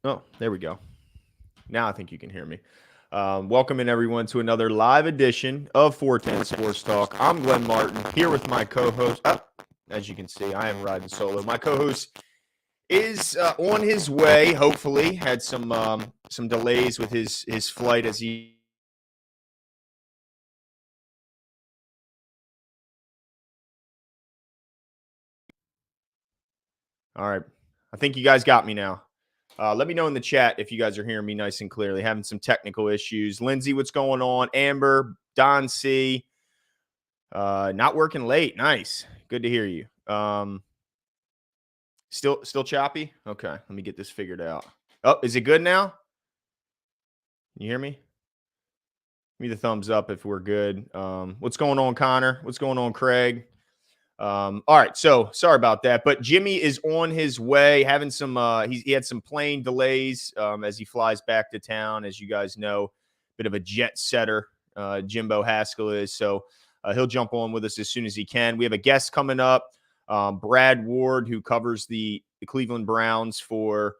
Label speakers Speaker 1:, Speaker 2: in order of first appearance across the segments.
Speaker 1: Oh, there we go. Now I think you can hear me. Welcome in everyone to another live edition of 410 Sports Talk. I'm Glenn Martin here with my co-host. As you can see, I am riding solo. My co-host is on his way. Hopefully, had some delays with his flight as he. All right, I think you guys got me now. Let me know in the chat if you guys are hearing me nice and clearly. Having some technical issues. Lindsay, what's going on? Amber, Don C. Not working late. Nice. Good to hear you. Still choppy? Okay, let me get this figured out. Oh, is it good now? Can you hear me? Give me the thumbs up if we're good. What's going on, Connor? What's going on, Craig? All right, so sorry about that, but Jimmy is on his way, having some. He had some plane delays as he flies back to town. As you guys know, bit of a jet setter. Jimbo Haskell is so he'll jump on with us as soon as he can. We have a guest coming up, Brad Ward, who covers the Cleveland Browns for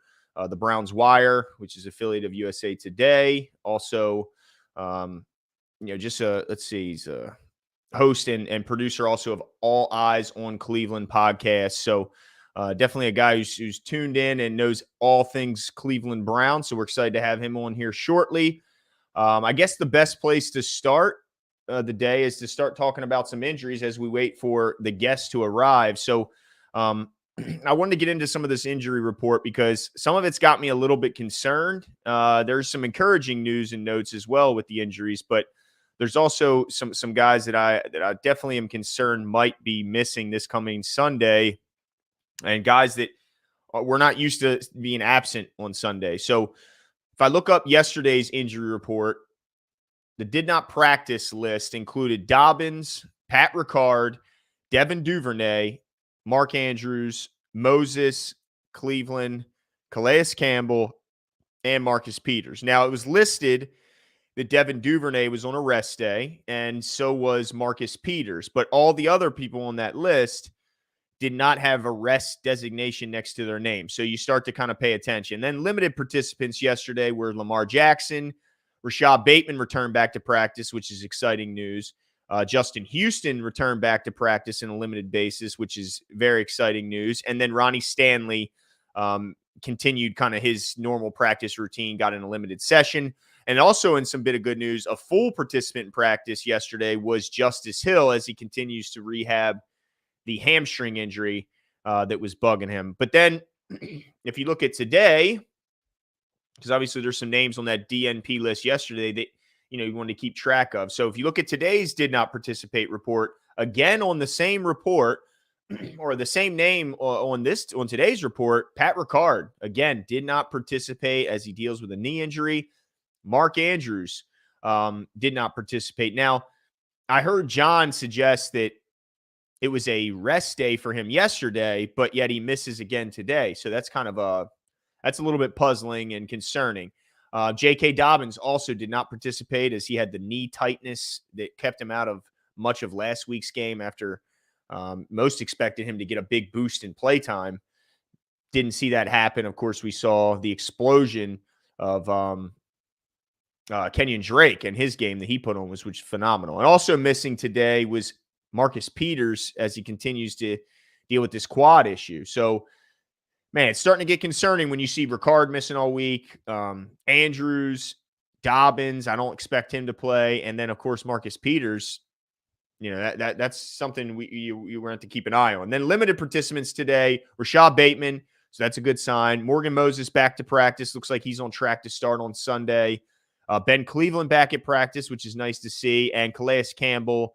Speaker 1: the Browns Wire, which is affiliate of USA Today. Also, just let's see, he's a host and producer also of All Eyes on Cleveland podcast. So definitely a guy who's tuned in and knows all things Cleveland Browns. So we're excited to have him on here shortly. I guess the best place to start the day is to start talking about some injuries as we wait for the guests to arrive. So I wanted to get into some of this injury report because some of it's got me a little bit concerned. There's some encouraging news and notes as well with the injuries, but there's also some guys that I definitely am concerned might be missing this coming Sunday, and guys that we're not used to being absent on Sunday. So if I look up yesterday's injury report, the did not practice list included Dobbins, Pat Ricard, Devin Duvernay, Mark Andrews, Moses, Cleveland, Calais Campbell, and Marcus Peters. Now, it was listed that Devin Duvernay was on a rest day, and so was Marcus Peters. But all the other people on that list did not have a rest designation next to their name. So you start to kind of pay attention. Then limited participants yesterday were Lamar Jackson. Rashad Bateman returned back to practice, which is exciting news. Justin Houston returned back to practice in a limited basis, which is very exciting news. And then Ronnie Stanley continued kind of his normal practice routine, got in a limited session. And also in some bit of good news, a full participant in practice yesterday was Justice Hill as he continues to rehab the hamstring injury that was bugging him. But then if you look at today, because obviously there's some names on that DNP list yesterday that you want to keep track of. So if you look at today's did not participate report, again on the same report or the same name on today's report, Pat Ricard again did not participate as he deals with a knee injury. Mark Andrews did not participate. Now, I heard John suggest that it was a rest day for him yesterday, but yet he misses again today. So that's kind of that's a little bit puzzling and concerning. J.K. Dobbins also did not participate as he had the knee tightness that kept him out of much of last week's game after most expected him to get a big boost in playtime. Didn't see that happen. Of course, we saw the explosion of Kenyon Drake and his game that he put on which was phenomenal. And also missing today was Marcus Peters as he continues to deal with this quad issue. So, man, it's starting to get concerning when you see Ricard missing all week. Andrews, Dobbins, I don't expect him to play. And then, of course, Marcus Peters, that's something you want to keep an eye on. Then limited participants today, Rashad Bateman. So that's a good sign. Morgan Moses back to practice. Looks like he's on track to start on Sunday. Ben Cleveland back at practice, which is nice to see. And Calais Campbell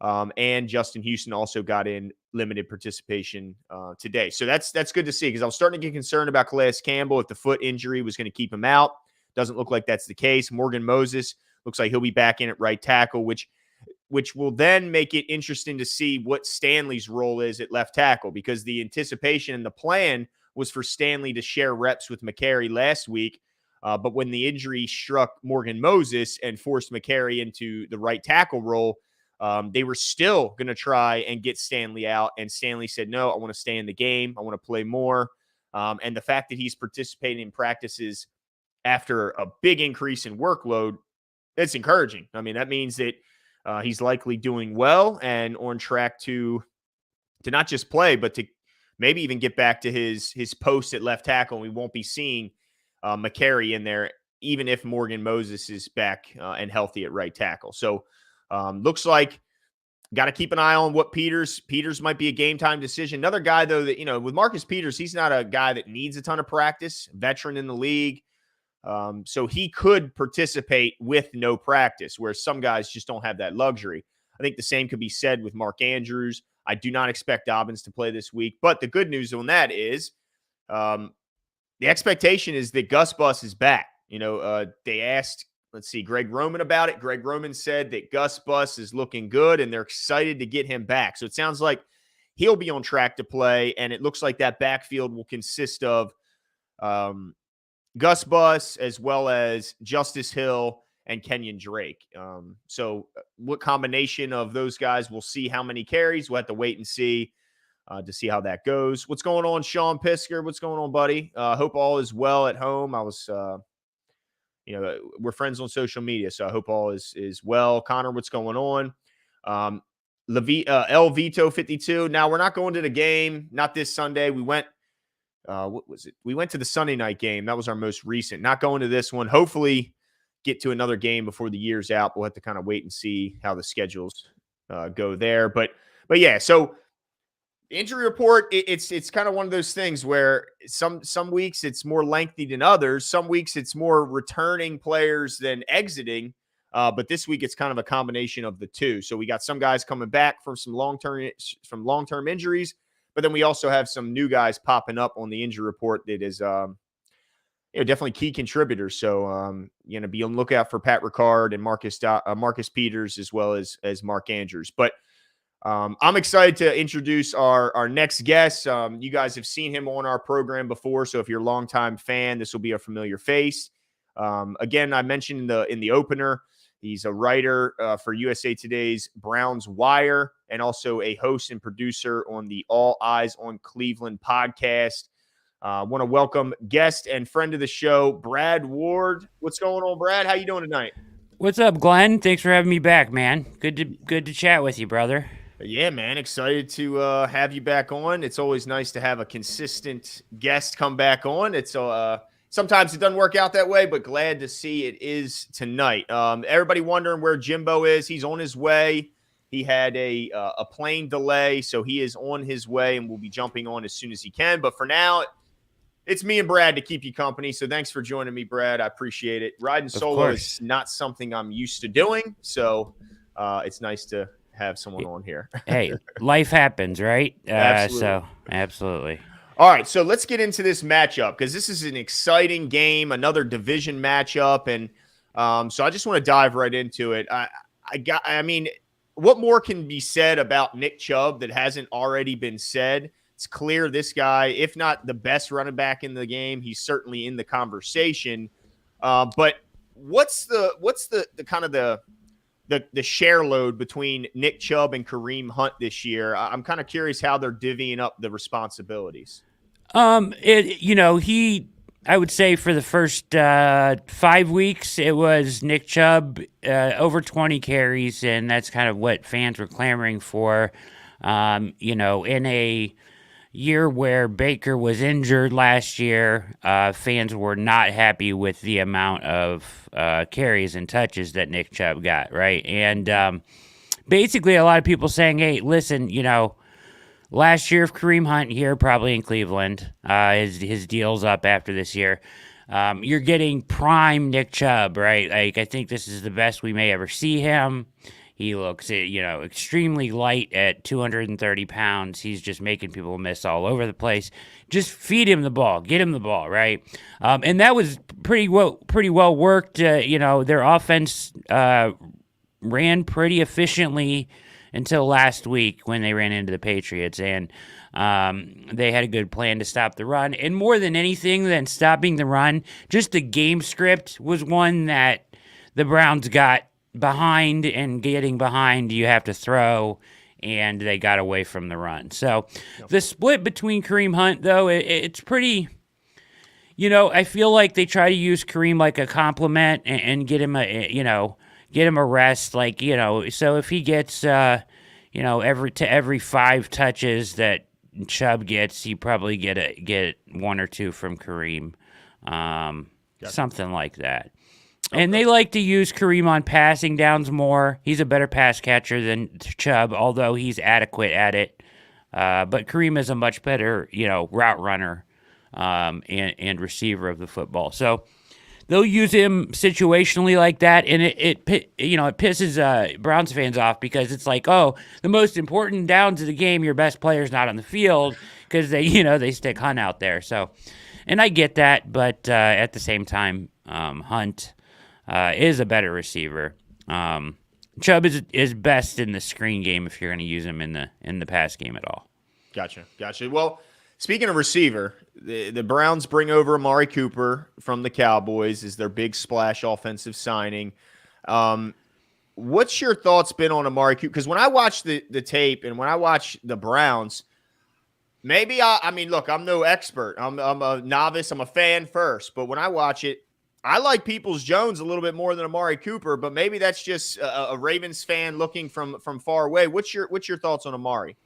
Speaker 1: and Justin Houston also got in limited participation today. So that's good to see because I was starting to get concerned about Calais Campbell if the foot injury was going to keep him out. Doesn't look like that's the case. Morgan Moses looks like he'll be back in at right tackle, which will then make it interesting to see what Stanley's role is at left tackle because the anticipation and the plan was for Stanley to share reps with McCary last week. But when the injury struck Morgan Moses and forced McCary into the right tackle role, they were still going to try and get Stanley out. And Stanley said, no, I want to stay in the game. I want to play more. And the fact that he's participating in practices after a big increase in workload, it's encouraging. I mean, that means that he's likely doing well and on track to not just play, but to maybe even get back to his post at left tackle. And we won't be seeing McCary in there, even if Morgan Moses is back and healthy at right tackle. So looks like got to keep an eye on what Peters might be a game time decision. Another guy, though, that, with Marcus Peters, he's not a guy that needs a ton of practice, veteran in the league. So he could participate with no practice, whereas some guys just don't have that luxury. I think the same could be said with Mark Andrews. I do not expect Dobbins to play this week, but the good news on that is the expectation is that Gus Bus is back. They asked, Greg Roman about it. Greg Roman said that Gus Bus is looking good and they're excited to get him back. So it sounds like he'll be on track to play, and it looks like that backfield will consist of Gus Bus as well as Justice Hill and Kenyon Drake. So what combination of those guys, we'll see how many carries. We'll have to wait and see to see how that goes. What's going on, Sean Pisker? What's going on, buddy? Hope all is well at home. I was, we're friends on social media, so I hope all is well. Connor, what's going on? El Vito 52. Now, we're not going to the game, not this Sunday. We went what was it? We went to the Sunday night game. That was our most recent. Not going to this one. Hopefully get to another game before the year's out. We'll have to kind of wait and see how the schedules go there. But yeah, so the injury report, it's kind of one of those things where some weeks it's more lengthy than others. Some weeks it's more returning players than exiting. But this week it's kind of a combination of the two. So we got some guys coming back from some long-term injuries. But then we also have some new guys popping up on the injury report that is, definitely key contributors. So, be on the lookout for Pat Ricard and Marcus Peters as well as Mark Andrews. But I'm excited to introduce our next guest. You guys have seen him on our program before, so if you're a longtime fan, this will be a familiar face. Again, I mentioned in the opener, he's a writer for USA Today's Browns Wire and also a host and producer on the All Eyes on Cleveland podcast. I want to welcome guest and friend of the show, Brad Ward. What's going on, Brad? How you doing tonight?
Speaker 2: What's up, Glenn? Thanks for having me back, man. Good to chat with you, brother.
Speaker 1: Yeah, man. Excited to have you back on. It's always nice to have a consistent guest come back on. It's sometimes it doesn't work out that way, but glad to see it is tonight. Everybody wondering where Jimbo is. He's on his way. He had a plane delay, so he is on his way and will be jumping on as soon as he can. But for now, it's me and Brad to keep you company. So thanks for joining me, Brad. I appreciate it. Riding solo is not something I'm used to doing, so it's nice to have someone on here.
Speaker 2: Hey, life happens, right?
Speaker 1: Absolutely.
Speaker 2: Absolutely.
Speaker 1: All right, so let's get into this matchup because this is an exciting game, another division matchup, and so I just want to dive right into it. I mean, what more can be said about Nick Chubb that hasn't already been said? It's clear this guy, if not the best running back in the game, he's certainly in the conversation. But what's the kind of the share load between Nick Chubb and Kareem Hunt this year? I'm kind of curious how they're divvying up the responsibilities.
Speaker 2: I would say for the first 5 weeks, it was Nick Chubb, over 20 carries, and that's kind of what fans were clamoring for. In a year where Baker was injured last year, fans were not happy with the amount of carries and touches that Nick Chubb got, right? And basically a lot of people saying, hey, listen, last year of Kareem Hunt here, probably in Cleveland, his deal's up after this year. You're getting prime Nick Chubb, right? Like, I think this is the best we may ever see him. He looks, extremely light at 230 pounds. He's just making people miss all over the place. Just feed him the ball. Get him the ball, right? And that was pretty well worked. Their offense ran pretty efficiently until last week when they ran into the Patriots. And they had a good plan to stop the run. And more than anything than stopping the run, just the game script was one that the Browns got behind, and getting behind, you have to throw. and they got away from the run. So the split between Kareem Hunt, though, it's pretty. I feel like they try to use Kareem like a compliment and get him get him a rest. Like, so if he gets, every 5 touches that Chubb gets, he probably get 1 or 2 from Kareem, something like that. Okay. And they like to use Kareem on passing downs more. He's a better pass catcher than Chubb, although he's adequate at it. But Kareem is a much better, route runner and receiver of the football. So they'll use him situationally like that, and it pisses Browns fans off because it's like, oh, the most important downs of the game, your best player's not on the field because they stick Hunt out there. So, and I get that, but at the same time, Hunt is a better receiver. Chubb is best in the screen game if you're going to use him in the pass game at all.
Speaker 1: Gotcha. Well, speaking of receiver, the Browns bring over Amari Cooper from the Cowboys as their big splash offensive signing. What's your thoughts been on Amari Cooper? Because when I watch the tape and when I watch the Browns, maybe I mean, look, I'm no expert. I'm a novice. I'm a fan first. But when I watch it, I like Peoples-Jones a little bit more than Amari Cooper. But maybe that's just a Ravens fan looking from far away. What's your thoughts on Amari?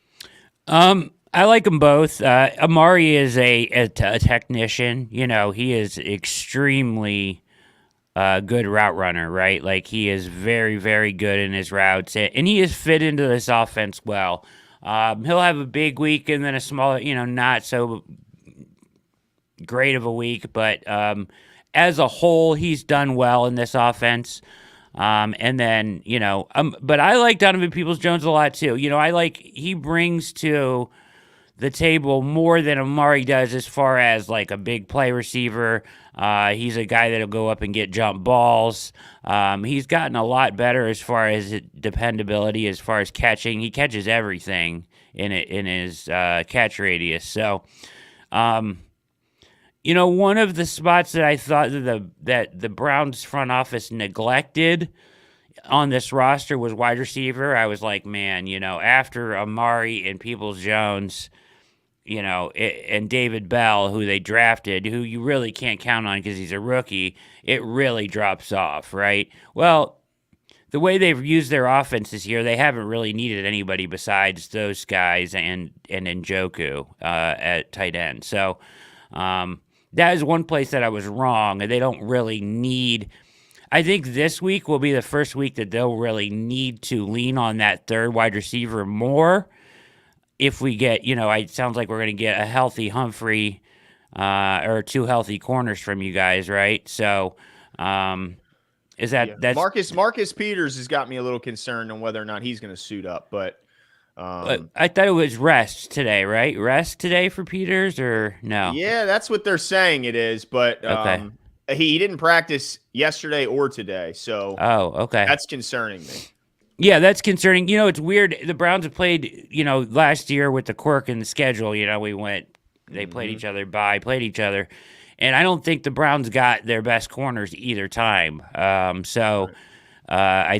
Speaker 2: I like them both. Amari is a technician. He is extremely good route runner, right? Like, he is very, very good in his routes, and he is fit into this offense well. He'll have a big week and then a small, not so great of a week, but as a whole, he's done well in this offense. And then, but I like Donovan Peoples-Jones a lot too. He brings to the table more than Amari does as far as like a big play receiver. He's a guy that'll go up and get jump balls. He's gotten a lot better as far as dependability, as far as catching. He catches everything in his catch radius. So, one of the spots that I thought that the Browns front office neglected on this roster was wide receiver. I was like, man, after Amari and Peoples-Jones, and David Bell, who they drafted, who you really can't count on because he's a rookie, it really drops off, right? Well, the way they've used their offense this year, they haven't really needed anybody besides those guys and Njoku at tight end. So that is one place that I was wrong. They don't really need. I think this week will be the first week that they'll really need to lean on that third wide receiver more. If we get, it sounds like we're going to get a healthy Humphrey or 2 healthy corners from you guys, right? So, is that's
Speaker 1: Marcus Peters has got me a little concerned on whether or not he's going to suit up, but
Speaker 2: I thought it was rest today, right? Rest today for Peters, or no?
Speaker 1: Yeah, that's what they're saying it is, but
Speaker 2: okay.
Speaker 1: He didn't practice yesterday or today, so
Speaker 2: okay,
Speaker 1: that's concerning me.
Speaker 2: Yeah, that's concerning. It's weird. The Browns have played, last year with the quirk in the schedule. They played each other played each other, and I don't think the Browns got their best corners either time. I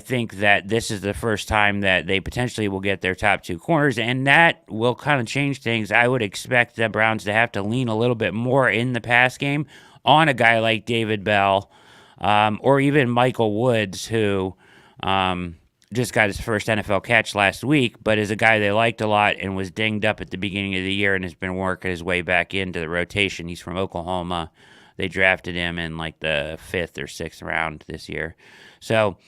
Speaker 2: think that this is the first time that they potentially will get their top 2 corners, and that will kind of change things. I would expect the Browns to have to lean a little bit more in the pass game on a guy like David Bell, or even Michael Woods, who just got his first NFL catch last week, but is a guy they liked a lot and was dinged up at the beginning of the year and has been working his way back into the rotation. He's from Oklahoma. They drafted him in like the 5th or 6th round this year. So,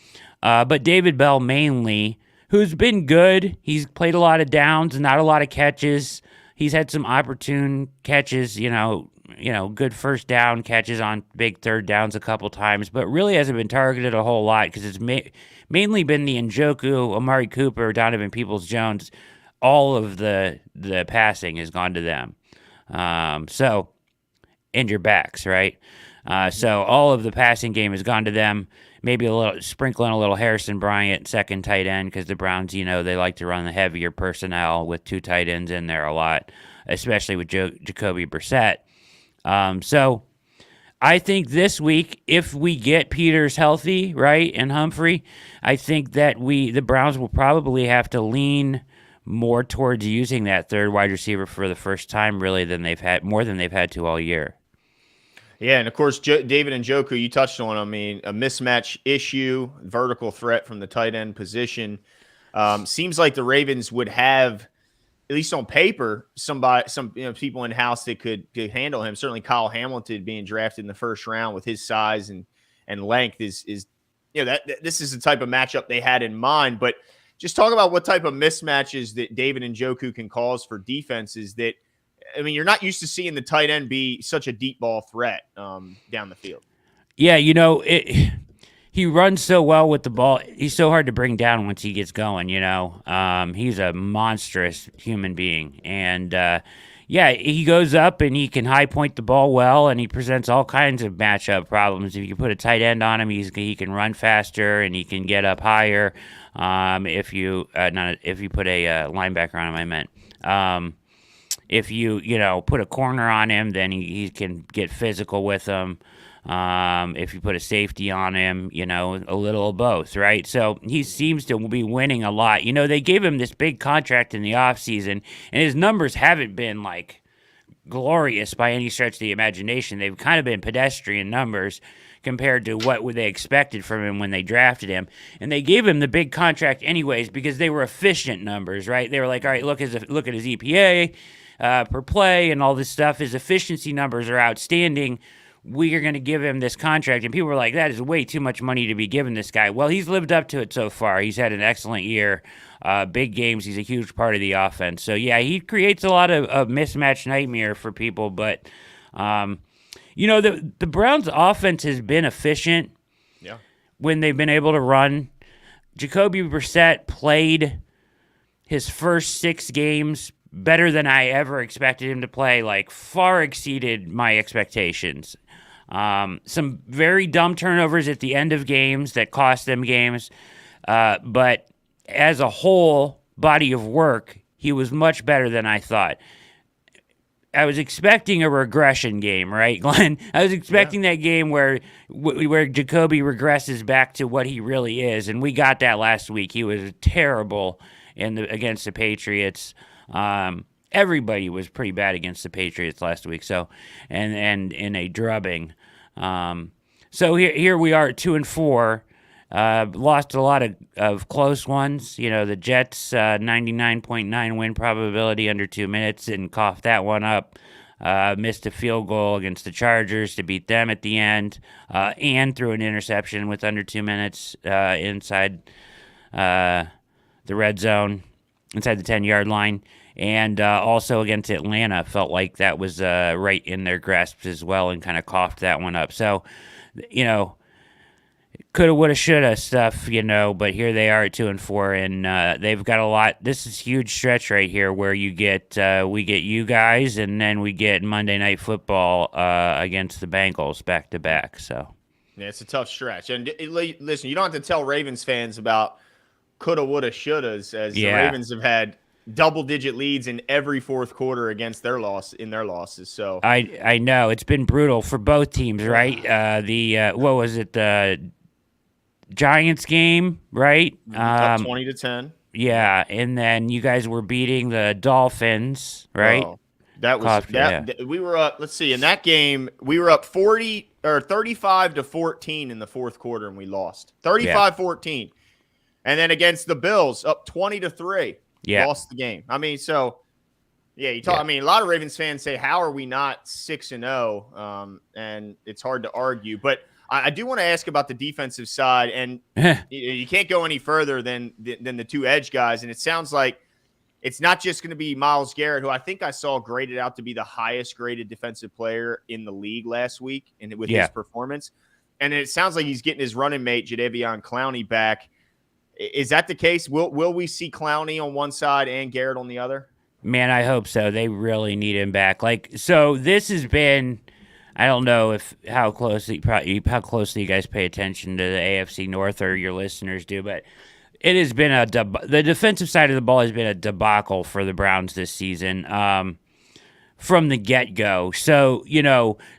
Speaker 2: but David Bell mainly, who's been good. He's played a lot of downs, not a lot of catches. He's had some opportune catches, good first down catches on big third downs a couple times, but really hasn't been targeted a whole lot because it's mainly been the Njoku, Amari Cooper, Donovan Peoples-Jones. All of the passing has gone to them. So, and your backs, right? So all of the passing game has gone to them. Maybe a little sprinkling a little Harrison Bryant, second tight end, because the Browns, they like to run the heavier personnel with 2 tight ends in there a lot, especially with Jacoby Brissett. So I think this week, if we get Peters healthy, right, and Humphrey, I think that the Browns will probably have to lean more towards using that third wide receiver for the first time, really, than they've had more than they've had to all year.
Speaker 1: Yeah, and of course, David Njoku, you touched on. I mean, a mismatch issue, vertical threat from the tight end position. Seems like the Ravens would have, at least on paper, some people in house that could handle him. Certainly, Kyle Hamilton being drafted in the first round with his size and length is that this is the type of matchup they had in mind. But just talk about what type of mismatches that David Njoku can cause for defenses that. I mean, you're not used to seeing the tight end be such a deep ball threat down the field.
Speaker 2: Yeah, he runs so well with the ball. He's so hard to bring down once he gets going, He's a monstrous human being. And, he goes up and he can high point the ball well, and he presents all kinds of matchup problems. If you put a tight end on him, he can run faster and he can get up higher. If you put a linebacker on him, I meant. If you put a corner on him, then he can get physical with them. If you put a safety on him, a little of both, right? So he seems to be winning a lot. They gave him this big contract in the offseason, and his numbers haven't been like glorious by any stretch of the imagination. They've kind of been pedestrian numbers compared to what they expected from him when they drafted him. And they gave him the big contract anyways because they were efficient numbers, right? They were like, all right, look at his EPA per play and all this stuff. His efficiency numbers are outstanding. We are going to give him this contract. And people were like, that is way too much money to be given this guy. Well, he's lived up to it so far. He's had an excellent year. Big games. He's a huge part of the offense. So, yeah, he creates a lot of mismatch nightmare for people. But, the Browns' offense has been efficient when they've been able to run. Jacoby Brissett played his first 6 games better than I ever expected him to play, like far exceeded my expectations. Some very dumb turnovers at the end of games that cost them games. But as a whole body of work, he was much better than I thought. I was expecting a regression game, right, Glenn? I was expecting that game where Jacoby regresses back to what he really is, and we got that last week. He was terrible against the Patriots. Everybody was pretty bad against the Patriots last week. So, and in a drubbing. So here we are at 2-4. Lost a lot of close ones. The Jets 99.9 win probability under 2 minutes and coughed that one up. Missed a field goal against the Chargers to beat them at the end, and threw an interception with under 2 minutes inside the red zone, inside the 10-yard line. And also against Atlanta, felt like that was right in their grasp as well and kind of coughed that one up. So, coulda, woulda, shoulda stuff, but here they are at 2-4, and they've got a lot. This is a huge stretch right here where we get you guys, and then we get Monday Night Football against the Bengals back to back. So,
Speaker 1: yeah, it's a tough stretch. And listen, you don't have to tell Ravens fans about coulda, woulda, shouldas, as the Ravens have had double-digit leads in every fourth quarter against their losses. So
Speaker 2: I know it's been brutal for both teams, right? What was it? The Giants game, right?
Speaker 1: Up 20-10.
Speaker 2: Yeah, and then you guys were beating the Dolphins, right?
Speaker 1: Oh, that was we were up. Let's see. In that game, we were up 35-14 in the fourth quarter, and we lost 35-14. And then against the Bills, up 20-3. Lost the game. I mean, so you talk. I mean, a lot of Ravens fans say, "How are we not 6-0?" And it's hard to argue. But I do want to ask about the defensive side, and you can't go any further than the 2 edge guys. And it sounds like it's not just going to be Myles Garrett, who I think I saw graded out to be the highest graded defensive player in the league last week, and with his performance. And it sounds like he's getting his running mate Jadeveon Clowney back. Is that the case? Will we see Clowney on one side and Garrett on the other?
Speaker 2: Man, I hope so. They really need him back. So this has been, I don't know how closely you guys pay attention to the AFC North, or your listeners do, but it has been the defensive side of the ball has been a debacle for the Browns this season. from the get-go. So,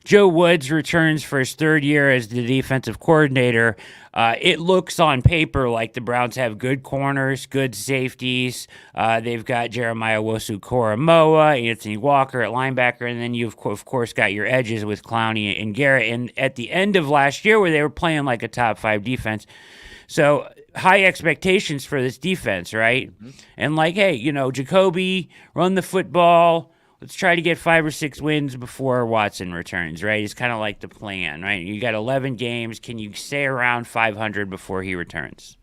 Speaker 2: Joe Woods returns for his third year as the defensive coordinator. It looks on paper like the Browns have good corners, good safeties. They've got Jeremiah Owusu-Koramoah, Anthony Walker at linebacker, and then you've, of course, got your edges with Clowney and Garrett. And at the end of last year, where they were playing like a top 5 defense, so high expectations for this defense, right? Mm-hmm. And like, hey, Jacoby, run the football. Let's try to get 5 or 6 wins before Watson returns, right? It's kind of like the plan, right? You got 11 games. Can you stay around 500 before he returns?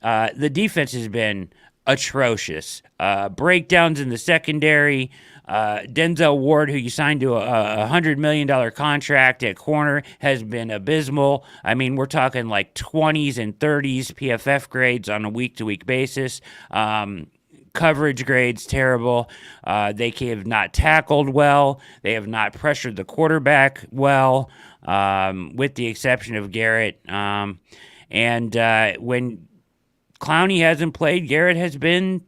Speaker 2: The defense has been atrocious. Breakdowns in the secondary. Denzel Ward, who you signed to a $100 million contract at corner, has been abysmal. I mean, we're talking like 20s and 30s PFF grades on a week-to-week basis. Coverage grades terrible. They have not tackled well. They have not pressured the quarterback well, with the exception of Garrett. And when Clowney hasn't played, Garrett has been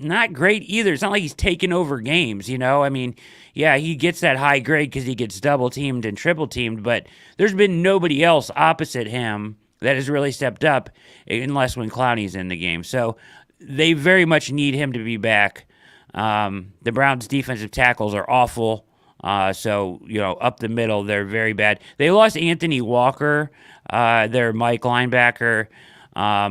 Speaker 2: not great either. It's not like he's taken over games, I mean, yeah, he gets that high grade because he gets double-teamed and triple-teamed, but there's been nobody else opposite him that has really stepped up unless when Clowney's in the game. So they very much need him to be back. The Browns' defensive tackles are awful. So, up the middle, they're very bad. They lost Anthony Walker, their Mike linebacker,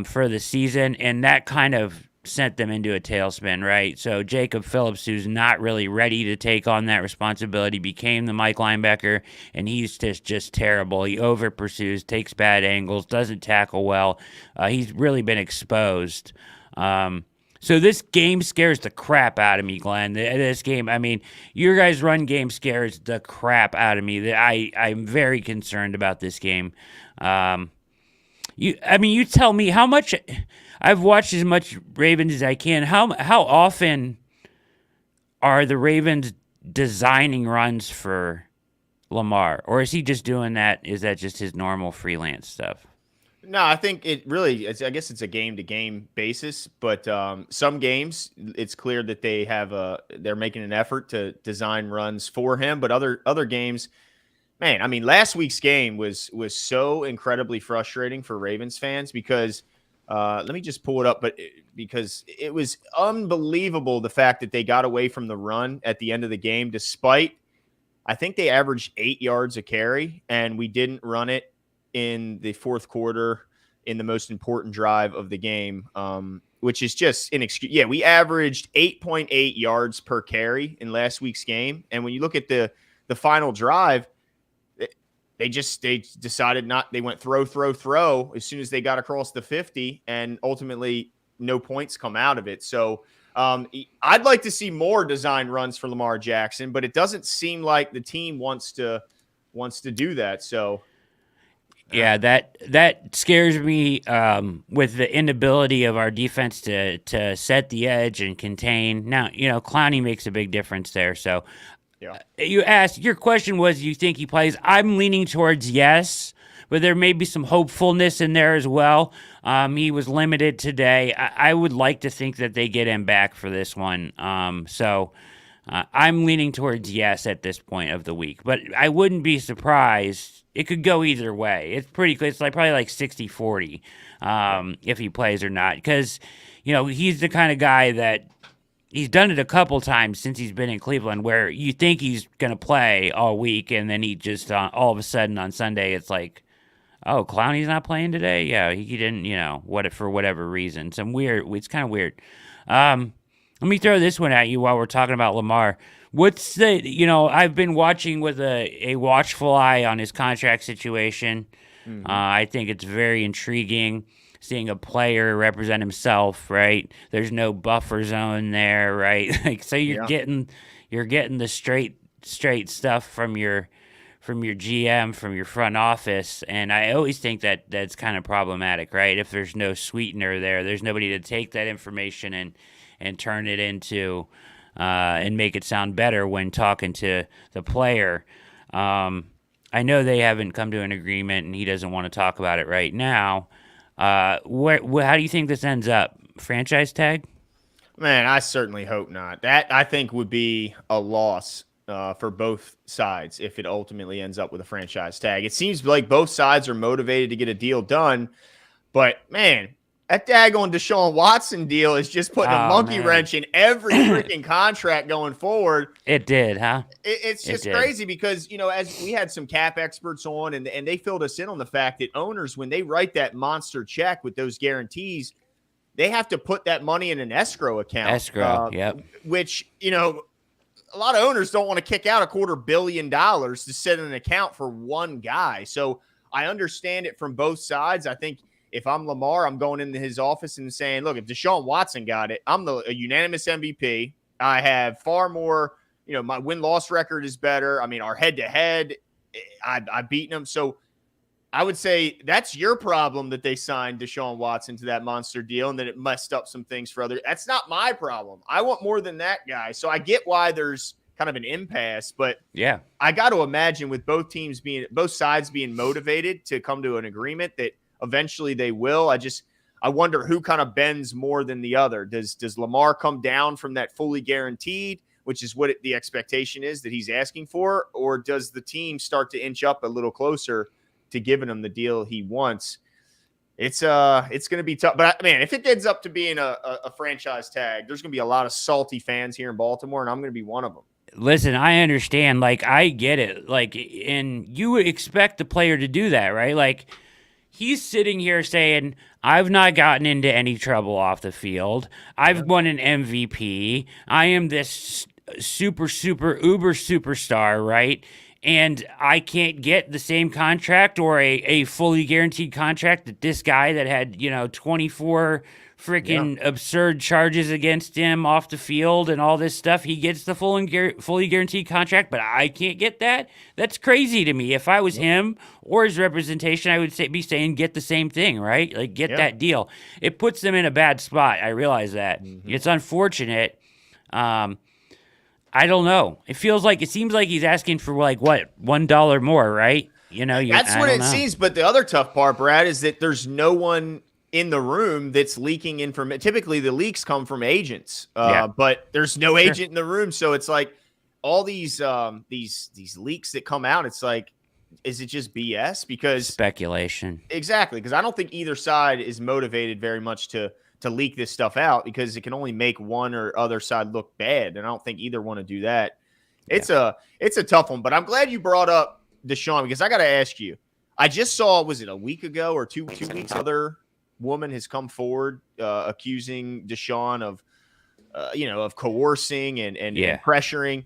Speaker 2: for the season, and that kind of sent them into a tailspin, right? So Jacob Phillips, who's not really ready to take on that responsibility, became the Mike linebacker, and he's just terrible. He over pursues, takes bad angles, doesn't tackle well. He's really been exposed. So this game scares the crap out of me, Glenn. This game, I mean, your guys' run game scares the crap out of me. I'm very concerned about this game. You tell me how much. I've watched as much Ravens as I can. How often are the Ravens designing runs for Lamar, or is he just doing that? Is that just his normal freelance stuff?
Speaker 1: No, I think I guess it's a game-to-game basis, but some games it's clear that they're making an effort to design runs for him, but other games, man, I mean, last week's game was so incredibly frustrating for Ravens fans because let me just pull it up, because it was unbelievable the fact that they got away from the run at the end of the game, despite I think they averaged 8 yards a carry, and we didn't run it in the fourth quarter in the most important drive of the game, which is just inexcusable. Yeah, we averaged 8.8 yards per carry in last week's game. And when you look at the final drive, they decided not. They went throw as soon as they got across the 50, and ultimately no points come out of it. So I'd like to see more design runs for Lamar Jackson, but it doesn't seem like the team wants to do that. So
Speaker 2: yeah, that scares me, with the inability of our defense to set the edge and contain. Now, Clowney makes a big difference there. So
Speaker 1: yeah.
Speaker 2: Your question was, you think he plays? I'm leaning towards yes, but there may be some hopefulness in there as well. He was limited today. I would like to think that they get him back for this one. So I'm leaning towards yes at this point of the week, but I wouldn't be surprised. It could go either way. It's pretty clear. It's probably like 60-40 if he plays or not, because he's the kind of guy that he's done it a couple times since he's been in Cleveland, where you think he's going to play all week, and then he just all of a sudden on Sunday it's like, oh, Clowney's not playing today. Yeah, he didn't. For whatever reason, it's kind of weird. Let me throw this one at you while we're talking about Lamar. What's I've been watching with a watchful eye on his contract situation. Mm-hmm. I think it's very intriguing seeing a player represent himself, right? There's no buffer zone there, right? So you're getting the straight stuff from your GM, from your front office, and I always think that that's kind of problematic, right? If there's no sweetener there's nobody to take that information and turn it into and make it sound better when talking to the player. I know they haven't come to an agreement, and he doesn't want to talk about it right now. How do you think this ends up? Franchise tag?
Speaker 1: Man, I certainly hope not. That I think would be a loss for both sides if it ultimately ends up with a franchise tag. It seems like both sides are motivated to get a deal done, but man, that daggone Deshaun Watson deal is just putting a
Speaker 2: Oh
Speaker 1: monkey
Speaker 2: man,
Speaker 1: wrench in every freaking contract going forward.
Speaker 2: it did, huh?
Speaker 1: It's
Speaker 2: It
Speaker 1: just
Speaker 2: did.
Speaker 1: crazy because, as we had some cap experts on and they filled us in on the fact that owners, when they write that monster check with those guarantees, they have to put that money in an escrow account,
Speaker 2: Escrow. Yep.
Speaker 1: which, a lot of owners don't want to kick out $250 million to set in an account for one guy. So I understand it from both sides. I think if I'm Lamar, I'm going into his office and saying, look, if Deshaun Watson got it, I'm a unanimous MVP. I have far more, my win-loss record is better. I mean, our head-to-head, I've beaten him. So I would say that's your problem that they signed Deshaun Watson to that monster deal and that it messed up some things for others. That's not my problem. I want more than that guy. So I get why there's kind of an impasse, but
Speaker 2: Yeah.
Speaker 1: I got to imagine with both sides being motivated to come to an agreement that eventually they will. I wonder who kind of bends more than the other. Does Lamar come down from that fully guaranteed, which is what the expectation is that he's asking for, or does the team start to inch up a little closer to giving him the deal he wants? It's going to be tough. But man, if it ends up to being a franchise tag, there's going to be a lot of salty fans here in Baltimore, and I'm going to be one of them.
Speaker 2: Listen, I understand. Like, I get it. Like, and you would expect the player to do that, right? Like, he's sitting here saying, I've not gotten into any trouble off the field. I've won an MVP. I am this super uber superstar, right? And I can't get the same contract or a fully guaranteed contract that this guy that had, 24 freaking absurd charges against him off the field and all this stuff. He gets the fully guaranteed contract, but I can't get that. That's crazy to me. If I was him or his representation, I would be saying get the same thing, right? Like get that deal. It puts them in a bad spot. I realize that. Mm-hmm. It's unfortunate. I don't know. It seems like he's asking for like what, $1 more, right?
Speaker 1: That's what it seems. But the other tough part, Brad, is that there's no one in the room that's leaking information. Typically, the leaks come from agents, but there's no agent in the room. So it's like all these leaks that come out. It's like, is it just BS? Because
Speaker 2: speculation.
Speaker 1: Exactly, because I don't think either side is motivated very much to leak this stuff out because it can only make one or other side look bad, and I don't think either want to do that. It's a tough one, but I'm glad you brought up Deshaun because I got to ask you. I just saw, was it a week ago or two weeks? Other woman has come forward accusing Deshaun of, of coercing and pressuring.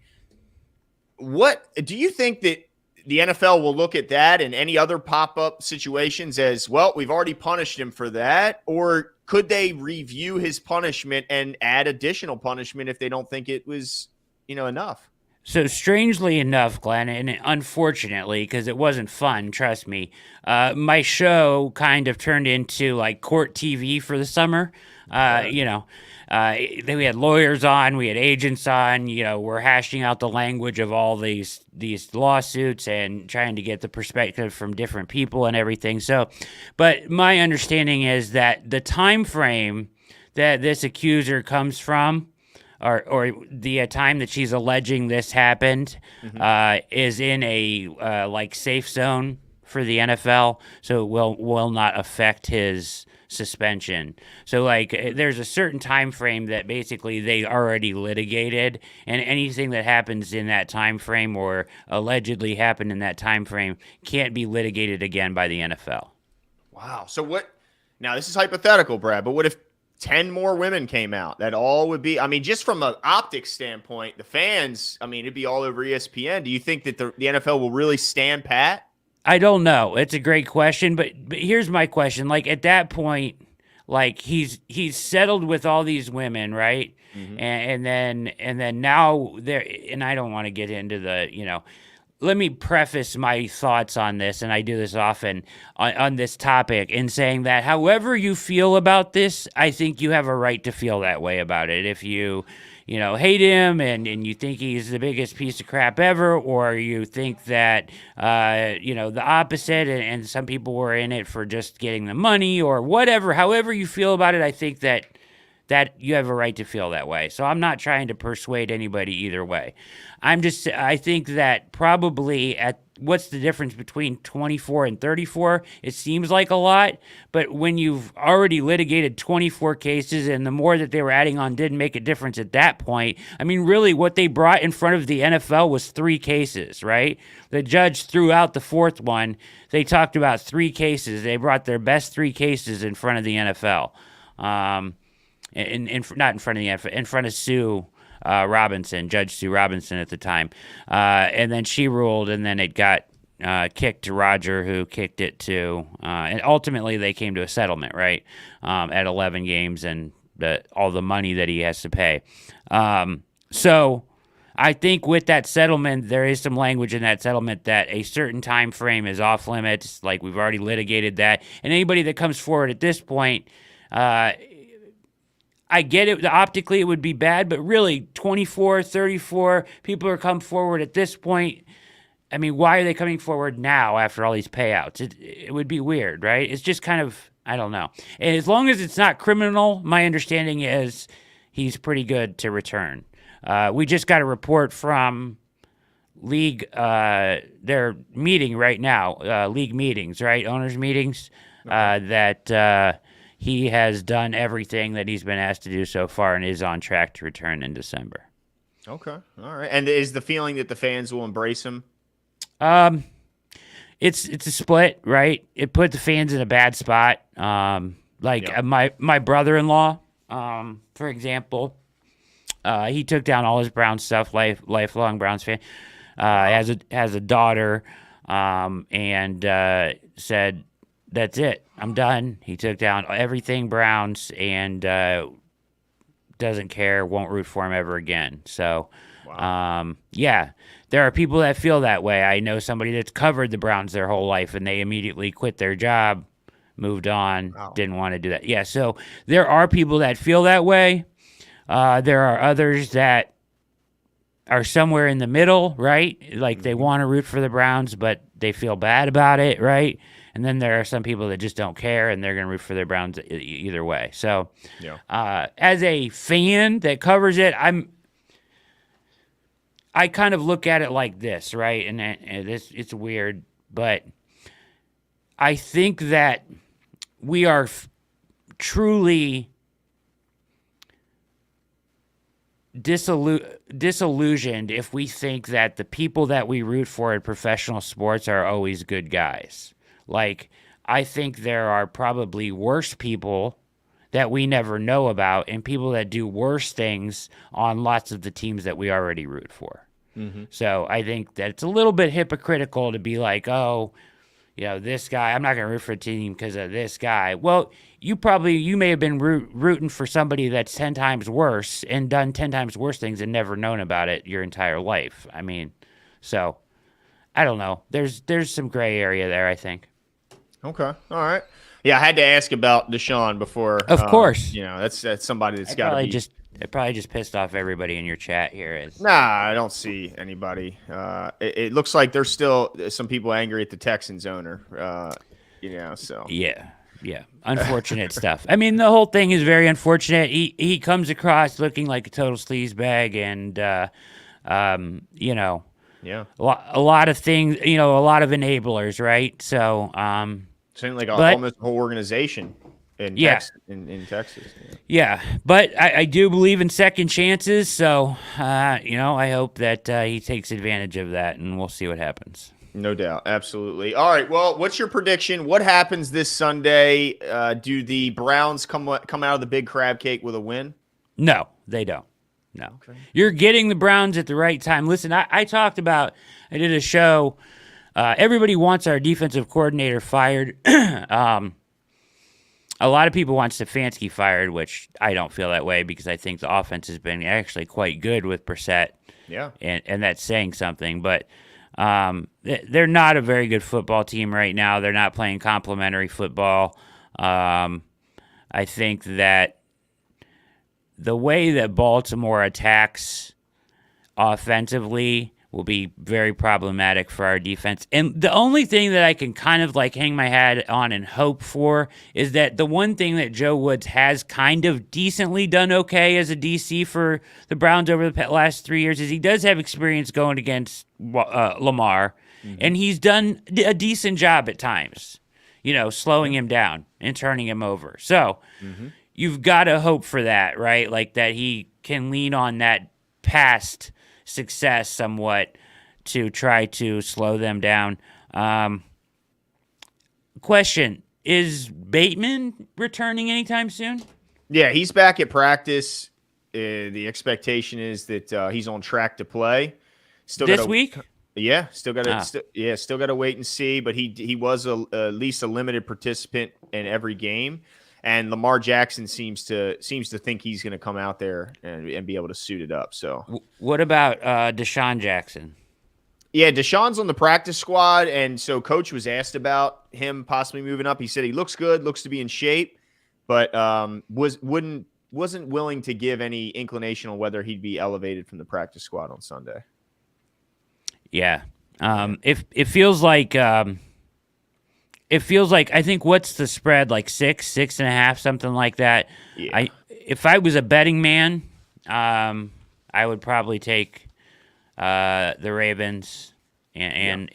Speaker 1: What do you think that the NFL will look at that and any other pop-up situations as, well, we've already punished him for that? Or could they review his punishment and add additional punishment if they don't think it was, enough?
Speaker 2: So strangely enough, Glenn, and unfortunately, because it wasn't fun, trust me, my show kind of turned into like court TV for the summer. Then we had lawyers on, we had agents on, we're hashing out the language of all these lawsuits and trying to get the perspective from different people and everything. So, but my understanding is that the time frame that this accuser comes from, or the time that she's alleging this happened, is in a like safe zone for the NFL, so it will not affect his suspension. So like there's a certain time frame that basically they already litigated, and anything that happens in that time frame or allegedly happened in that time frame can't be litigated again by the NFL.
Speaker 1: Wow. So what? Now this is hypothetical, Brad, but what if 10 more women came out? That all would be, just from an optics standpoint, the fans, it'd be all over ESPN. Do you think that the NFL will really stand pat?
Speaker 2: I don't know. It's a great question, but here's my question. Like at that point, like he's settled with all these women, right? Mm-hmm. And then now there, and I don't want to get into the, let me preface my thoughts on this, and I do this often on this topic, in saying that however you feel about this, I think you have a right to feel that way about it. If you hate him and you think he's the biggest piece of crap ever, or you think that, the opposite, and some people were in it for just getting the money or whatever, however you feel about it, I think that that you have a right to feel that way. So I'm not trying to persuade anybody either way. I think that probably what's the difference between 24 and 34? It seems like a lot, but when you've already litigated 24 cases and the more that they were adding on didn't make a difference at that point, I mean, really what they brought in front of the NFL was 3 cases, right? The judge threw out the 4th one. They talked about 3 cases. They brought their best 3 cases in front of the NFL. Not in front of the NFL, in front of Sue Robinson, Judge Sue Robinson at the time. And then she ruled, and then it got kicked to Roger, who kicked it to, and ultimately they came to a settlement, right, at 11 games and all the money that he has to pay. So I think with that settlement, there is some language in that settlement that a certain time frame is off limits, like we've already litigated that. And anybody that comes forward at this point, I get it. Optically, it would be bad, but really, 24, 34 people are come forward at this point. I mean, why are they coming forward now after all these payouts? It would be weird, right? It's just kind of, I don't know. And as long as it's not criminal, my understanding is he's pretty good to return. We just got a report from league, their meeting right now, league meetings, right? Owners' meetings, that he has done everything that he's been asked to do so far and is on track to return in December.
Speaker 1: Okay. All right. And is the feeling that the fans will embrace him?
Speaker 2: It's a split, right? It put the fans in a bad spot. My brother-in-law, for example, he took down all his Browns stuff, lifelong Browns fan. Has a daughter, and said, that's it. I'm done. He took down everything Browns and doesn't care, won't root for him ever again. So, there are people that feel that way. I know somebody that's covered the Browns their whole life, and they immediately quit their job, moved on, didn't want to do that. Yeah, so there are people that feel that way. There are others that are somewhere in the middle, right? Like they want to root for the Browns, but they feel bad about it, right? And then there are some people that just don't care, and they're going to root for their Browns either way. So, as a fan that covers it, I kind of look at it like this, right? And it's weird, but I think that we are truly disillusioned if we think that the people that we root for in professional sports are always good guys. Like, I think there are probably worse people that we never know about and people that do worse things on lots of the teams that we already root for. Mm-hmm. So I think that it's a little bit hypocritical to be like, oh, this guy, I'm not going to root for a team because of this guy. Well, you may have been rooting for somebody that's 10 times worse and done 10 times worse things and never known about it your entire life. I mean, so I don't know. There's some gray area there, I think.
Speaker 1: Okay. All right. Yeah, I had to ask about Deshaun before.
Speaker 2: Of course.
Speaker 1: That's somebody that's got to be.
Speaker 2: It probably just pissed off everybody in your chat here.
Speaker 1: Nah, I don't see anybody. It looks like there's still some people angry at the Texans owner. So.
Speaker 2: Yeah. Unfortunate stuff. I mean, the whole thing is very unfortunate. He comes across looking like a total sleazebag, and a lot of things. A lot of enablers, right? So.
Speaker 1: Seems like almost a whole organization in Texas.
Speaker 2: Yeah, but I do believe in second chances, so I hope that he takes advantage of that, and we'll see what happens.
Speaker 1: No doubt, absolutely. All right, well, what's your prediction? What happens this Sunday? Do the Browns come out of the big crab cake with a win?
Speaker 2: No, they don't. No, okay. You're getting the Browns at the right time. Listen, I did a show. Everybody wants our defensive coordinator fired. A lot of people want Stefanski fired, which I don't feel that way because I think the offense has been actually quite good with Brissett.
Speaker 1: Yeah.
Speaker 2: And that's saying something. But they're not a very good football team right now. They're not playing complementary football. I think that the way that Baltimore attacks offensively will be very problematic for our defense. And the only thing that I can kind of like hang my hat on and hope for is that the one thing that Joe Woods has kind of decently done okay as a DC for the Browns over the last 3 years is he does have experience going against Lamar, and he's done a decent job at times, slowing him down and turning him over. So you've got to hope for that, right? Like that he can lean on that past success somewhat to try to slow them down. Question, is Bateman returning anytime soon?
Speaker 1: Yeah, he's back at practice. The expectation is that he's on track to play. Still
Speaker 2: this week?
Speaker 1: Yeah, still got to still got to wait and see. But he was at least a limited participant in every game, and Lamar Jackson seems to think he's going to come out there and be able to suit it up. So,
Speaker 2: what about Deshaun Jackson?
Speaker 1: Yeah, Deshaun's on the practice squad, and so Coach was asked about him possibly moving up. He said he looks good, looks to be in shape, but wasn't willing to give any inclination on whether he'd be elevated from the practice squad on Sunday.
Speaker 2: Yeah, it feels like I think what's the spread, like 6.5, something like that.
Speaker 1: Yeah.
Speaker 2: If I was a betting man, I would probably take the Ravens and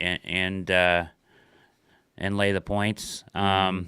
Speaker 2: lay the points.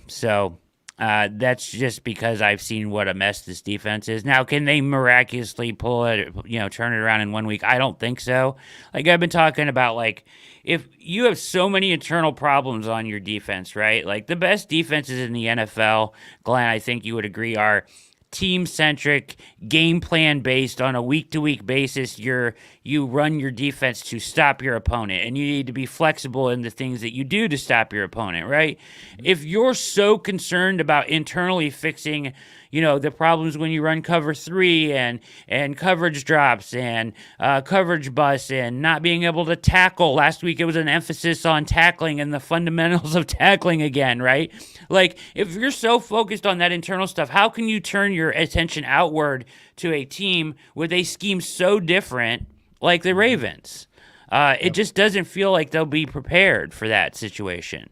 Speaker 2: So that's just because I've seen what a mess this defense is. Now, can they miraculously pull it, turn it around in 1 week? I don't think so. Like I've been talking about, like if you have so many internal problems on your defense, right? Like the best defenses in the NFL, Glenn, I think you would agree, are team-centric, game plan based on a week-to-week basis. You run your defense to stop your opponent, and you need to be flexible in the things that you do to stop your opponent, right? If you're so concerned about internally fixing, the problems when you run cover 3 and coverage drops and coverage busts and not being able to tackle. Last week it was an emphasis on tackling and the fundamentals of tackling again, right? Like if you're so focused on that internal stuff, how can you turn your attention outward to a team with a scheme so different like the Ravens? It just doesn't feel like they'll be prepared for that situation.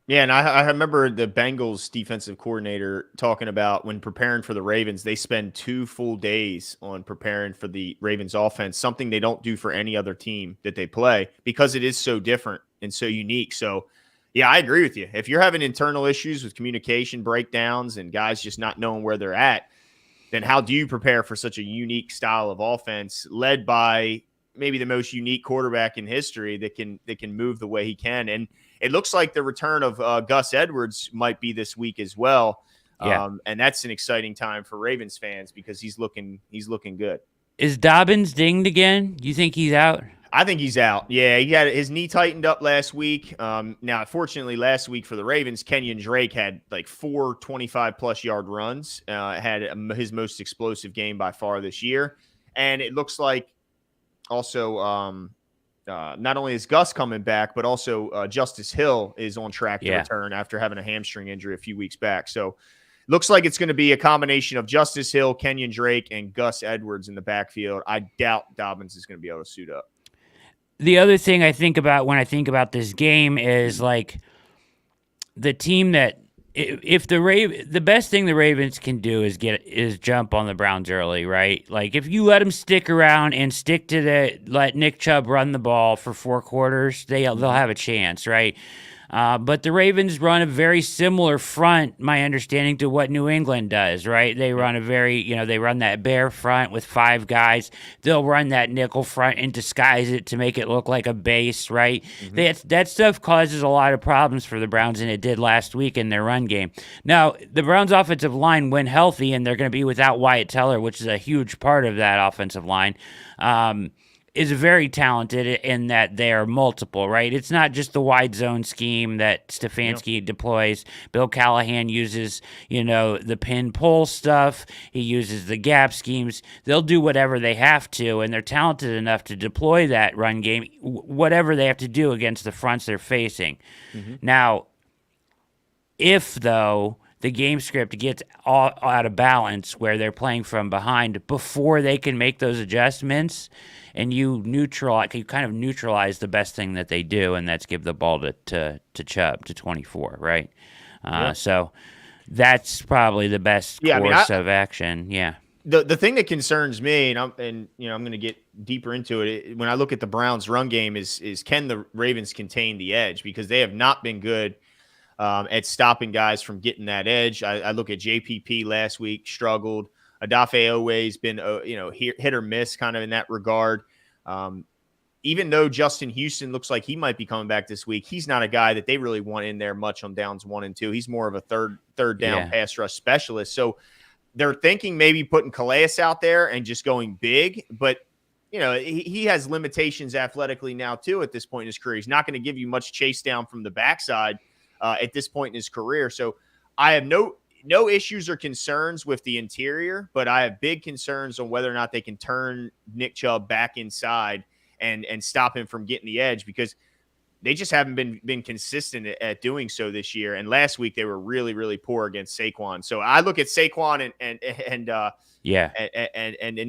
Speaker 1: Yeah, and I remember the Bengals defensive coordinator talking about when preparing for the Ravens, they spend 2 full days on preparing for the Ravens offense, something they don't do for any other team that they play because it is so different and so unique. So, yeah, I agree with you. If you're having internal issues with communication breakdowns and guys just not knowing where they're at, then how do you prepare for such a unique style of offense led by maybe the most unique quarterback in history that can move the way he can? And it looks like the return of Gus Edwards might be this week as well.
Speaker 2: Yeah.
Speaker 1: And that's an exciting time for Ravens fans because he's looking good.
Speaker 2: Is Dobbins dinged again? You think he's out?
Speaker 1: I think he's out. Yeah, he had his knee tightened up last week. Now, fortunately, last week for the Ravens, Kenyon Drake had like 4 25-plus yard runs, had his most explosive game by far this year. And it looks like also not only is Gus coming back, but also Justice Hill is on track to return after having a hamstring injury a few weeks back. So looks like it's going to be a combination of Justice Hill, Kenyon Drake, and Gus Edwards in the backfield. I doubt Dobbins is going to be able to suit up.
Speaker 2: The other thing I think about when I think about this game is like the team that if the best thing the Ravens can do is jump on the Browns early, right? Like if you let them stick around and let Nick Chubb run the ball for 4 quarters, they'll have a chance, right? But the Ravens run a very similar front, my understanding, to what New England does, right? They run they run that bear front with 5 guys. They'll run that nickel front and disguise it to make it look like a base, right? That stuff causes a lot of problems for the Browns, and it did last week in their run game. Now, the Browns' offensive line, when healthy, and they're going to be without Wyatt Teller, which is a huge part of that offensive line, is very talented in that they are multiple, right? It's not just the wide zone scheme that Stefanski deploys. Bill Callahan uses, the pin pull stuff. He uses the gap schemes. They'll do whatever they have to, and they're talented enough to deploy that run game, whatever they have to do against the fronts they're facing. Now, if, though, the game script gets all out of balance where they're playing from behind before they can make those adjustments, and you kind of neutralize the best thing that they do, and that's give the ball to Chubb to 24, right?
Speaker 1: Yep.
Speaker 2: So that's probably the best
Speaker 1: Yeah, I mean,
Speaker 2: course of action. Yeah.
Speaker 1: the thing that concerns me, and I'm going to get deeper into it when I look at the Browns' run game is can the Ravens contain the edge, because they have not been good at stopping guys from getting that edge. I look at JPP last week, struggled. Adafe Owe's been hit or miss kind of in that regard. Even though Justin Houston looks like he might be coming back this week, he's not a guy that they really want in there much on downs 1 and 2. He's more of a third down pass rush specialist. So they're thinking maybe putting Calais out there and just going big, but he has limitations athletically now too at this point in his career. He's not going to give you much chase down from the backside at this point in his career. So I have no issues or concerns with the interior, but I have big concerns on whether or not they can turn Nick Chubb back inside and stop him from getting the edge, because they just haven't been consistent at doing so this year. And last week they were really, really poor against Saquon. So I look at Saquon and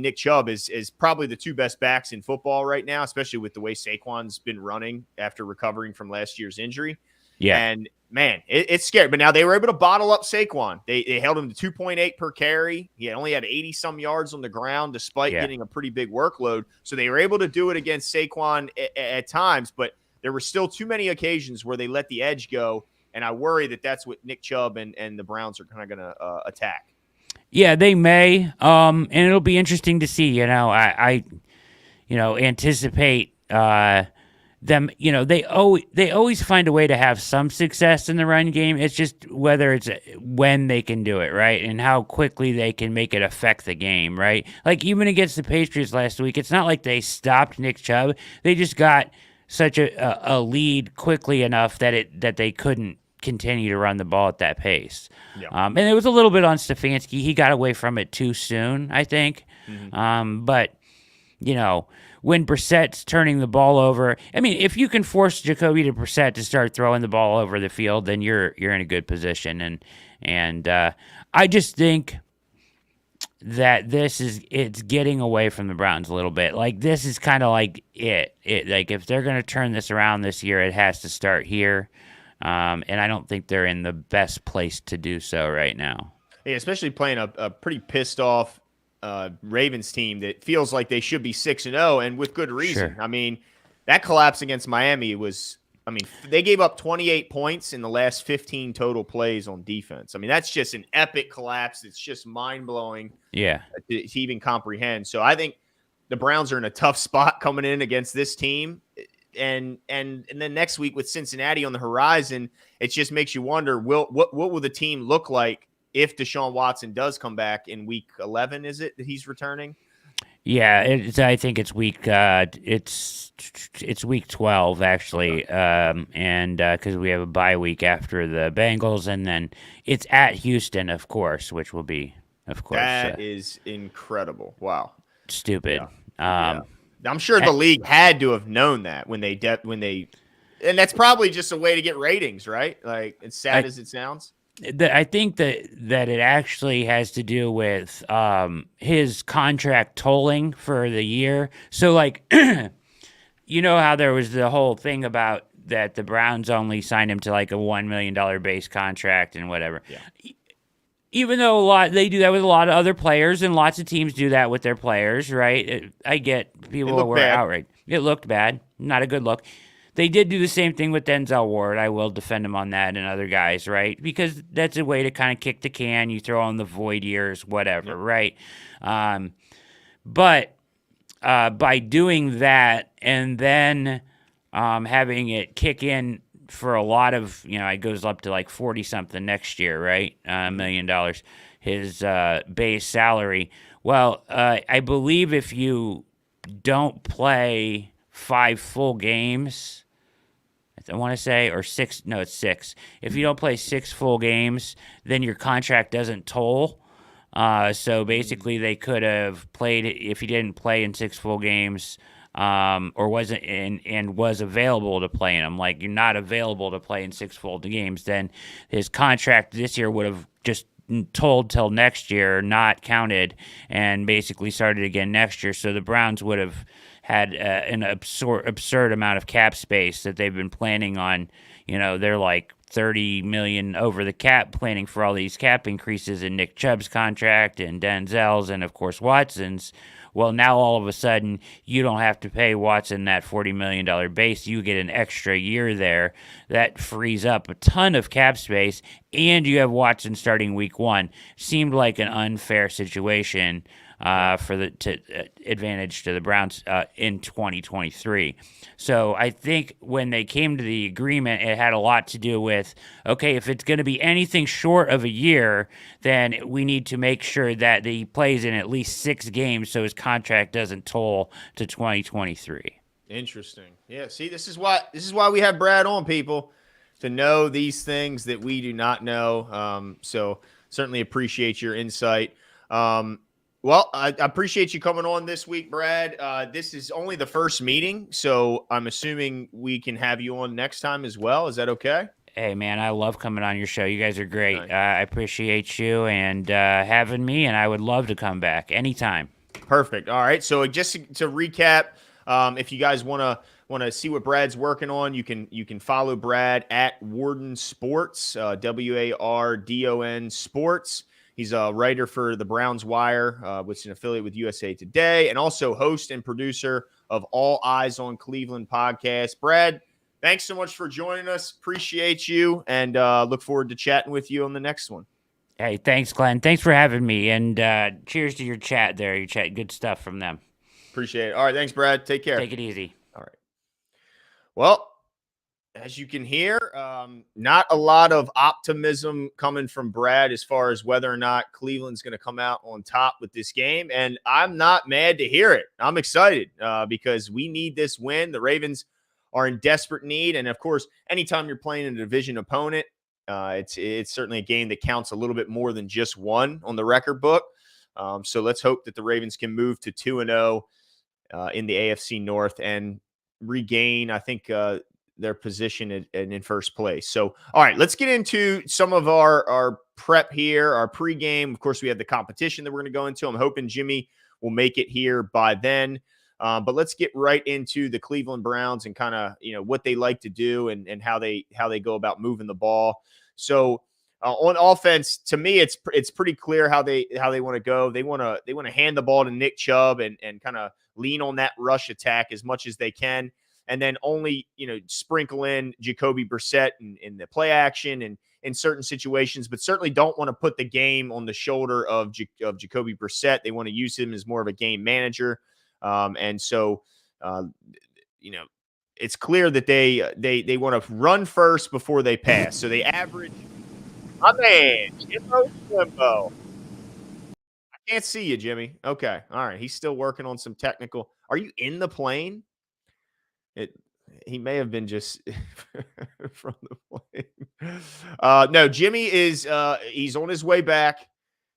Speaker 1: Nick Chubb is probably the two best backs in football right now, especially with the way Saquon's been running after recovering from last year's injury.
Speaker 2: Yeah.
Speaker 1: And man, it's scary. But now they were able to bottle up Saquon. They held him to 2.8 per carry. He only had 80 some yards on the ground despite getting a pretty big workload. So they were able to do it against Saquon at times, but there were still too many occasions where they let the edge go. And I worry that that's what Nick Chubb and the Browns are kind of going to attack.
Speaker 2: Yeah, they may. And it'll be interesting to see. I anticipate them. They always find a way to have some success in the run game. It's just whether it's when they can do it, right, and how quickly they can make it affect the game, right? Like even against the Patriots last week, it's not like they stopped Nick Chubb. They just got such a lead quickly enough that they couldn't continue to run the ball at that pace.
Speaker 1: Yeah.
Speaker 2: And it was a little bit on Stefanski. He got away from it too soon, I think.
Speaker 1: Mm-hmm.
Speaker 2: But when Brissett's turning the ball over, I mean, if you can force Jacoby to Brissett to start throwing the ball over the field, then you're in a good position. And I just think that it's getting away from the Browns a little bit. Like this is kind of like it. Like if they're going to turn this around this year, it has to start here. And I don't think they're in the best place to do so right now.
Speaker 1: Yeah, especially playing a pretty pissed off Ravens team that feels like they should be 6-0, and with good reason.
Speaker 2: Sure.
Speaker 1: I mean, that collapse against Miami they gave up 28 points in the last 15 total plays on defense. I mean, that's just an epic collapse. It's just mind-blowing to even comprehend. So I think the Browns are in a tough spot coming in against this team. And then next week with Cincinnati on the horizon, it just makes you wonder, what will the team look like if Deshaun Watson does come back in week 11? Is it that he's returning?
Speaker 2: Yeah, I think it's week it's week 12 actually, and because we have a bye week after the Bengals, and then it's at Houston, of course, which will be, of course,
Speaker 1: that is incredible. Wow,
Speaker 2: stupid.
Speaker 1: Yeah. I'm sure the league had to have known that when they and that's probably just a way to get ratings, right? Like, as sad as it sounds.
Speaker 2: I think that it actually has to do with his contract tolling for the year. So, like, how there was the whole thing about that the Browns only signed him to like a $1 million base contract and whatever. Yeah. Even though they do that with a lot of other players, and lots of teams do that with their players, right? I get people were outraged. It looked bad. Not a good look. They did do the same thing with Denzel Ward. I will defend him on that, and other guys, right? Because that's a way to kind of kick the can. You throw on the void years, whatever, right? But by doing that and then having it kick in for a lot of, it goes up to like 40 something next year, right? $1 million, his base salary. Well, I believe if you don't play 5 full games, I want to say, or 6. No, it's 6. If you don't play 6 full games, then your contract doesn't toll. So basically, they could have played if he didn't play in 6 full games. or wasn't and was available to play in them. Like, you're not available to play in 6 full games, then his contract this year would have just told till next year, not counted, and basically started again next year. So the Browns would have had an absurd amount of cap space that they've been planning on. They're like 30 million over the cap, planning for all these cap increases in Nick Chubb's contract and Denzel's and of course Watson's. Well, now all of a sudden you don't have to pay Watson that $40 million base. You get an extra year there. That frees up a ton of cap space, and you have Watson starting week 1. Seemed like an unfair situation for the advantage to the Browns in 2023. So I think when they came to the agreement, it had a lot to do with, okay, if it's going to be anything short of a year, then we need to make sure that he plays in at least 6 games so his contract doesn't toll to 2023.
Speaker 1: Interesting. Yeah. See, this is why we have Brad on, people, to know these things that we do not know. So certainly appreciate your insight. Well, I appreciate you coming on this week, Brad. This is only the first meeting, so I'm assuming we can have you on next time as well. Is that okay?
Speaker 2: Hey, man, I love coming on your show. You guys are great.
Speaker 1: Nice.
Speaker 2: I appreciate you and having me, and I would love to come back anytime.
Speaker 1: Perfect. All right. So just to recap, if you guys want to see what Brad's working on, you can follow Brad at Warden Sports, WARDON Sports. He's a writer for the Browns Wire, which is an affiliate with USA Today, and also host and producer of All Eyes on Cleveland podcast. Brad, thanks so much for joining us. Appreciate you, and look forward to chatting with you on the next one.
Speaker 2: Hey, thanks, Glenn. Thanks for having me, and cheers to your chat there. Your chat, good stuff from them.
Speaker 1: Appreciate it. All right, thanks, Brad. Take care.
Speaker 2: Take it easy.
Speaker 1: All right. Well, as you can hear, not a lot of optimism coming from Brad as far as whether or not Cleveland's going to come out on top with this game. And I'm not mad to hear it. I'm excited because we need this win. The Ravens are in desperate need. And, of course, anytime you're playing a division opponent, it's certainly a game that counts a little bit more than just one on the record book. So let's hope that the Ravens can move to 2-0 in the AFC North and regain, I think, their position in first place. So, all right, let's get into some of our prep here, our pregame. Of course, we have the competition that we're going to go into. I'm hoping Jimmy will make it here by then. But let's get right into the Cleveland Browns and kind of, what they like to do and how they go about moving the ball. So on offense, to me, it's pretty clear how they want to go. They want to hand the ball to Nick Chubb and kind of lean on that rush attack as much as they can. And then only, sprinkle in Jacoby Brissett in the play action and in certain situations, but certainly don't want to put the game on the shoulder of Jacoby Brissett. They want to use him as more of a game manager. And so, it's clear that they want to run first before they pass. So they average, my man, Jimbo. I can't see you, Jimmy. Okay. All right. He's still working on some technical. Are you in the plane? He may have been just from the plane. No, Jimmy is he's on his way back.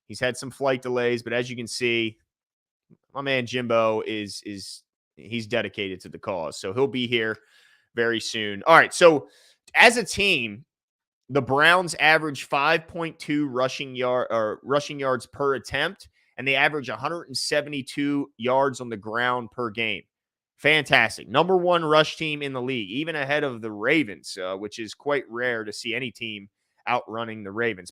Speaker 1: He's had some flight delays, but as you can see, my man Jimbo is he's dedicated to the cause. So he'll be here very soon. All right. So as a team, the Browns average 5.2 rushing yards per attempt, and they average 172 yards on the ground per game. Fantastic. Number 1 rush team in the league, even ahead of the Ravens, which is quite rare to see any team outrunning the Ravens.